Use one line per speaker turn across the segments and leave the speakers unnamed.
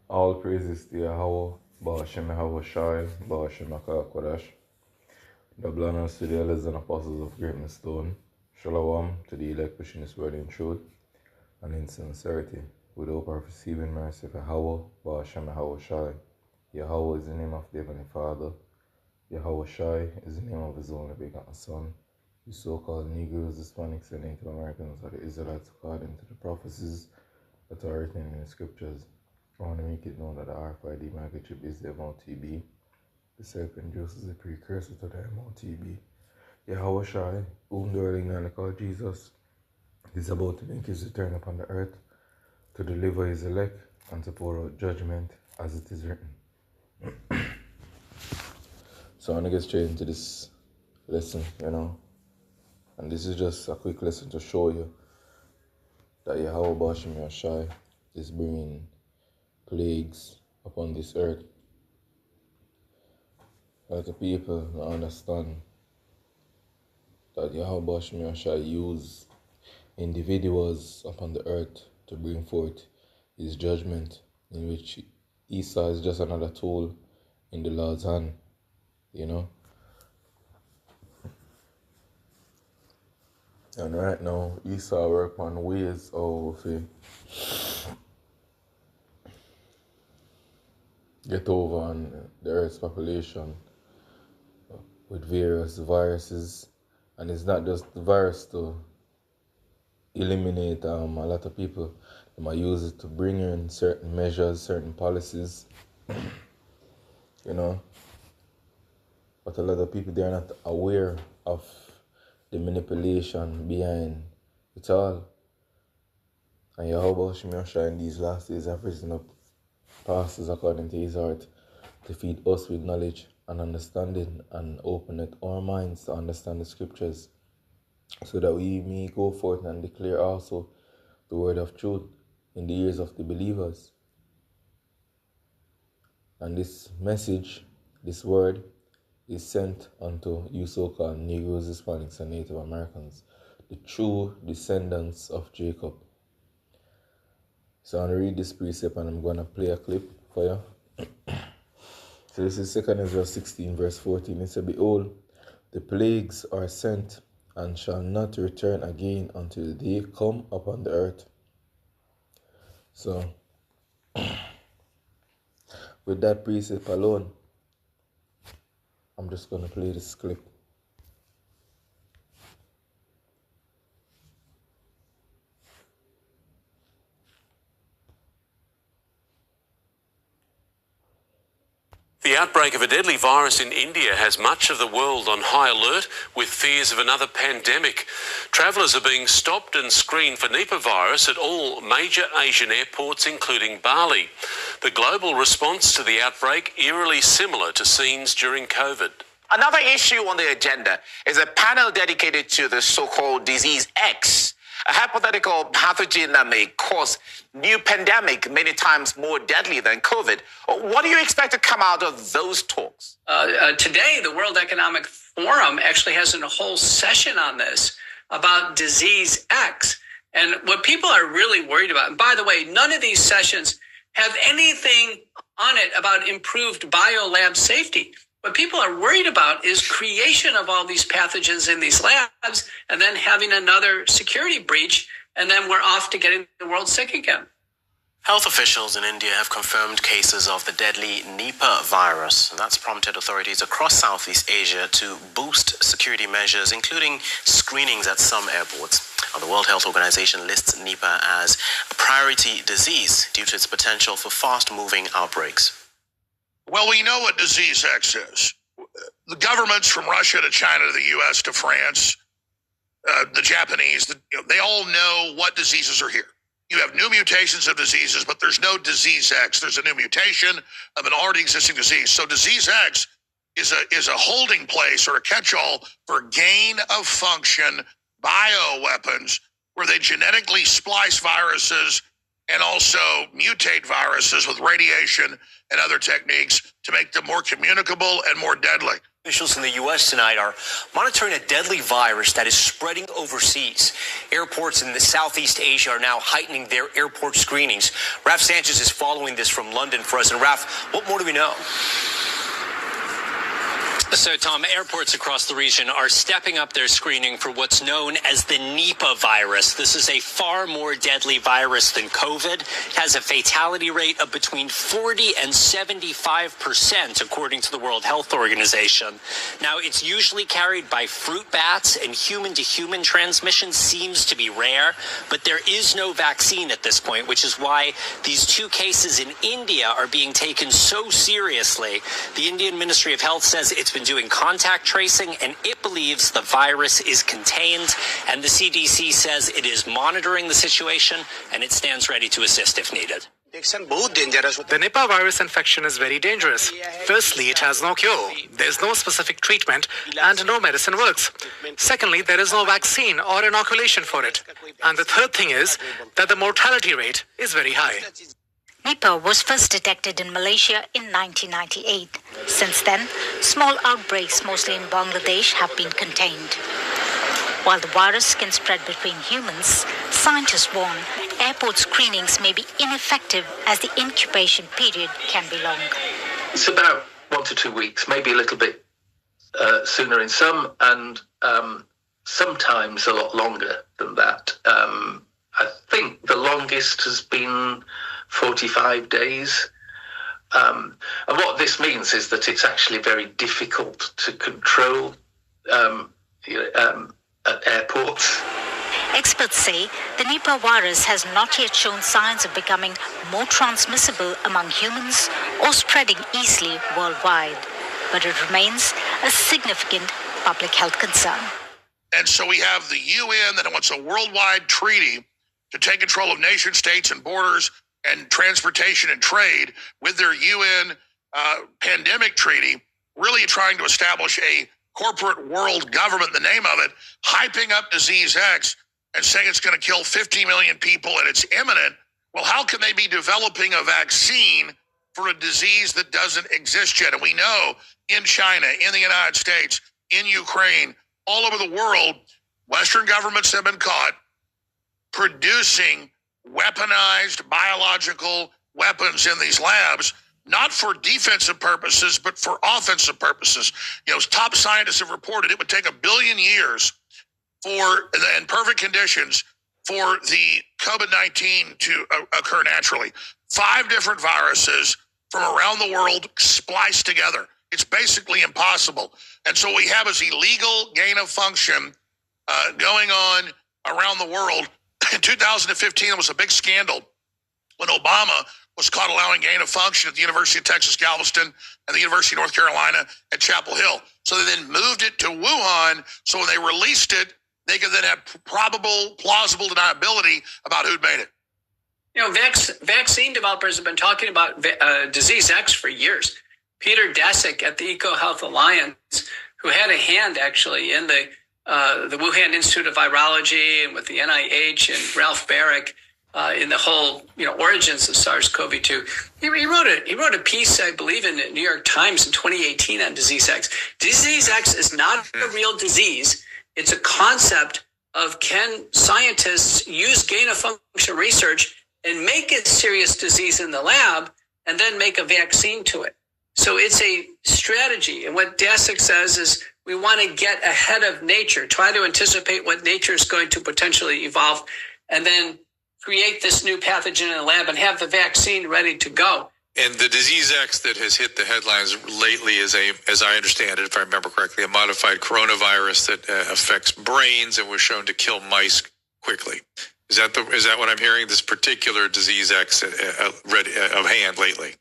All praises to Yahweh, Ba'ashem Yahweh Shai, Ba'ashem Kodash. Double honors to the elders and apostles of Great Stone. Shalom to the elect pushing this word in truth and in sincerity, with the hope of receiving mercy for Yahweh, Ba'ashem Yahweh Shai. Yahweh is the name of the Heavenly Father. Yahweh Shai is the name of His only begotten Son. You so-called Negroes, Hispanics, and Native Americans are the Israelites according to the prophecies that are written in the scriptures. I want to make it known that the RFID microchip is the MOTB. The serpent juice is a precursor to the MOTB. Yahweh Shai, whom the early man called Jesus, is about to make his return upon the earth to deliver his elect and to pour out judgment as it is written. So I want to get straight into this lesson, and this is just a quick lesson to show you that Yahweh Ba'ashem Yahshai is bringing plagues upon this earth. A lot of people don't understand that Yahweh Ba'ashem Yahshai used individuals upon the earth to bring forth his judgment, in which Esau is just another tool in the Lord's hand, And right now, Esau work on ways of get over on the earth's population with various viruses. And it's not just the virus to eliminate a lot of people. They might use it to bring in certain measures, certain policies, But a lot of people, they're not aware of the manipulation behind it all. And Yahweh Shai in these last days have risen up pastors according to his heart to feed us with knowledge and understanding and open up our minds to understand the scriptures, so that we may go forth and declare also the word of truth in the ears of the believers. And this message, this word, is sent unto you so-called Negroes, Hispanics, and Native Americans, the true descendants of Jacob. So I'm going to read this precept and I'm going to play a clip for you. So this is 2 Ezra 16 verse 14. It says, Behold, the plagues are sent and shall not return again until they come upon the earth. So, with that precept alone, I'm just going to play this clip.
The outbreak of a deadly virus in India has much of the world on high alert, with fears of another pandemic. Travellers are being stopped and screened for Nipah virus at all major Asian airports, including Bali. The global response to the outbreak eerily similar to scenes during COVID.
Another issue on the agenda is a panel dedicated to the so-called disease X, a hypothetical pathogen that may cause new pandemic many times more deadly than COVID. What do you expect to come out of those talks?
Today, the World Economic Forum actually has a whole session on this about disease X. And what people are really worried about, and by the way, none of these sessions have anything on it about improved biolab safety. What people are worried about is creation of all these pathogens in these labs and then having another security breach, and then we're off to getting the world sick again.
Health officials in India have confirmed cases of the deadly Nipah virus, and that's prompted authorities across Southeast Asia to boost security measures, including screenings at some airports. Now, the World Health Organization lists Nipah as a priority disease due to its potential for fast-moving outbreaks.
Well, we know what disease X is. The governments from Russia to China to the U.S. to France, the Japanese, they all know what diseases are here. You have new mutations of diseases, but there's no disease X. There's a new mutation of an already existing disease. So disease X is a holding place or a catch-all for gain of function bioweapons, where they genetically splice viruses and also mutate viruses with radiation and other techniques to make them more communicable and more deadly.
Officials in the U.S. tonight are monitoring a deadly virus that is spreading overseas. Airports in the Southeast Asia are now heightening their airport screenings. Raf Sanchez is following this from London for us. And Raf, what more do we know?
So, Tom, airports across the region are stepping up their screening for what's known as the Nipah virus. This is a far more deadly virus than COVID. It has a fatality rate of between 40 and 75%, according to the World Health Organization. Now, it's usually carried by fruit bats, and human-to-human transmission seems to be rare, but there is no vaccine at this point, which is why these two cases in India are being taken so seriously. The Indian Ministry of Health says it's been doing contact tracing, and it believes the virus is contained, and the CDC says it is monitoring the situation, and it stands ready to assist if needed.
The Nipah virus infection is very dangerous. Firstly, it has no cure. There's no specific treatment, and no medicine works. Secondly, there is no vaccine or inoculation for it. And the third thing is that the mortality rate is very high.
Nipah was first detected in Malaysia in 1998. Since then, small outbreaks, mostly in Bangladesh, have been contained. While the virus can spread between humans, scientists warn airport screenings may be ineffective as the incubation period can be long.
It's about 1 to 2 weeks, maybe a little bit sooner in some, and sometimes a lot longer than that. I think the longest has been 45 days. And what this means is that it's actually very difficult to control at airports.
Experts say the Nipah virus has not yet shown signs of becoming more transmissible among humans or spreading easily worldwide, but it remains a significant public health concern.
And so we have the UN that wants a worldwide treaty to take control of nation states and borders and transportation and trade with their UN pandemic treaty, really trying to establish a corporate world government in the name of it, hyping up disease X and saying it's going to kill 50 million people and it's imminent. Well, how can they be developing a vaccine for a disease that doesn't exist yet? And we know in China, in the United States, in Ukraine, all over the world, Western governments have been caught producing weaponized biological weapons in these labs, not for defensive purposes, but for offensive purposes. You know, top scientists have reported it would take 1 billion years in perfect conditions for the COVID-19 to occur naturally. 5 different viruses from around the world spliced together. It's basically impossible. And so what we have is illegal gain of function going on around the world. In 2015, there was a big scandal when Obama was caught allowing gain of function at the University of Texas, Galveston, and the University of North Carolina at Chapel Hill. So they then moved it to Wuhan, so when they released it, they could then have plausible deniability about who'd made it.
You know, vaccine developers have been talking about disease X for years. Peter Daszak at the EcoHealth Alliance, who had a hand actually in the Wuhan Institute of Virology and with the NIH and Ralph Barrick in the whole origins of SARS-CoV-2. He wrote a piece, I believe, in the New York Times in 2018 on disease X. Disease X is not a real disease. It's a concept of can scientists use gain-of-function research and make it serious disease in the lab and then make a vaccine to it. So it's a strategy. And what Daszak says is we want to get ahead of nature, try to anticipate what nature is going to potentially evolve, and then create this new pathogen in the lab and have the vaccine ready to go.
And the disease X that has hit the headlines lately is as I understand it, if I remember correctly, a modified coronavirus that affects brains and was shown to kill mice quickly. Is that what I'm hearing? This particular disease X of hand lately?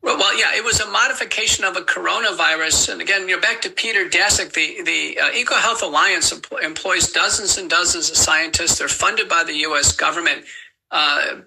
Well, yeah, it was a modification of a coronavirus. And again, back to Peter Daszak, the EcoHealth Alliance employs dozens and dozens of scientists. They're funded by the U.S. government.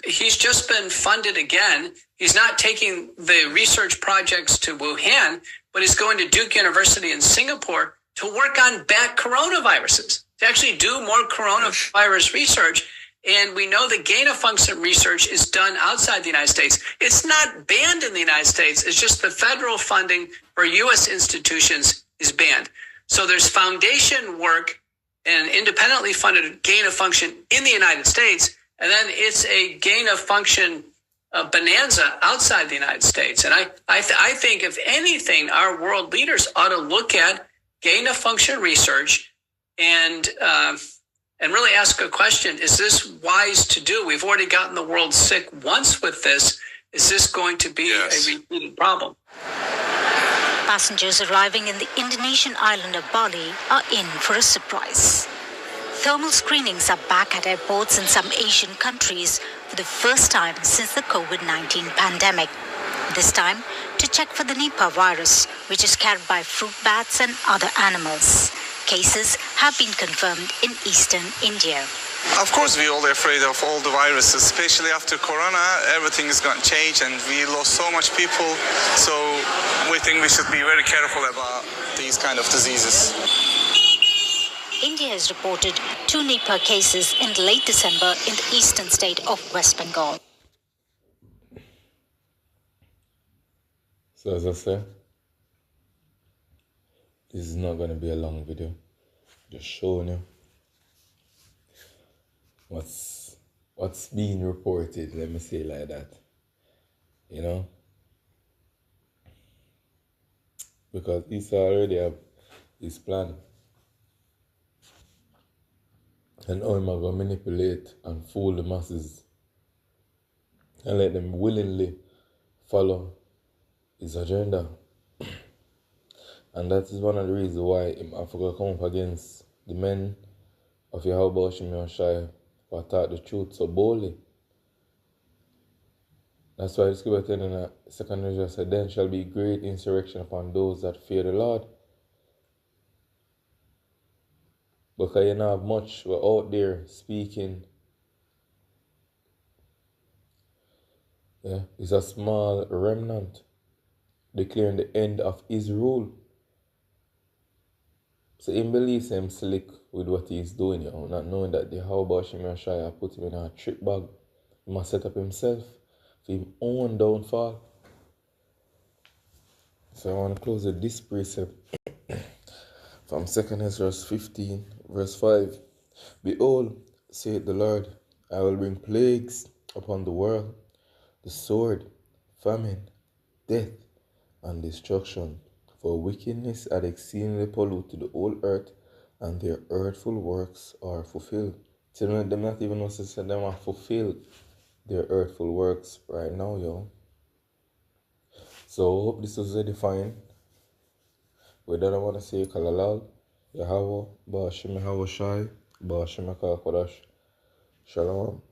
He's just been funded again. He's not taking the research projects to Wuhan, but he's going to Duke University in Singapore to work on bat coronaviruses, to actually do more coronavirus research. And we know that gain of function research is done outside the United States. It's not banned in the United States. It's just the federal funding for U.S. institutions is banned. So there's foundation work and independently funded gain of function in the United States. And then it's a gain of function bonanza outside the United States. And I think, if anything, our world leaders ought to look at gain of function research and really ask a question: is this wise to do? We've already gotten the world sick once with this. Is this going to be a repeated problem?
Passengers arriving in the Indonesian island of Bali are in for a surprise. Thermal screenings are back at airports in some Asian countries for the first time since the COVID-19 pandemic. This time to check for the Nipah virus, which is carried by fruit bats and other animals. Cases have been confirmed in eastern India.
Of course, we're all afraid of all the viruses, especially after Corona. Everything is going to change and we lost so much people. So we think we should be very careful about these kind of diseases.
India has reported 2 Nipah cases in late December in the eastern state of West Bengal.
So as I said, this is not going to be a long video. Just showing you what's being reported, let me say it like that. You know? Because Isa already have his plan. And how am I going to manipulate and fool the masses and let them willingly follow his agenda. And that is one of the reasons why I forgot to come up against the men of Yahweh Shimi Yoshai who attack the truth so boldly. That's why the scripture telling in the second Ezra said, then shall be great insurrection upon those that fear the Lord. Because you know much we're out there speaking. Yeah, it's a small remnant declaring the end of his rule. So he believes him slick with what he's doing, you know, not knowing that the Yahweh Shimi Yoshai put him in a trick bag. He must set up himself for his own downfall. So I want to close with this precept from 2 Ezra 15, verse 5. Behold, saith the Lord, I will bring plagues upon the world, the sword, famine, death, and destruction. For wickedness had exceedingly polluted the whole earth, and their earthful works are fulfilled. So them not even know say them are fulfilled their earthful works right now, yo. So I hope this was edifying. With that I want to say Kalalal, Yahweh, Ba'ashim Yahweh Shai, Ba'ashim Kodash, Shalom.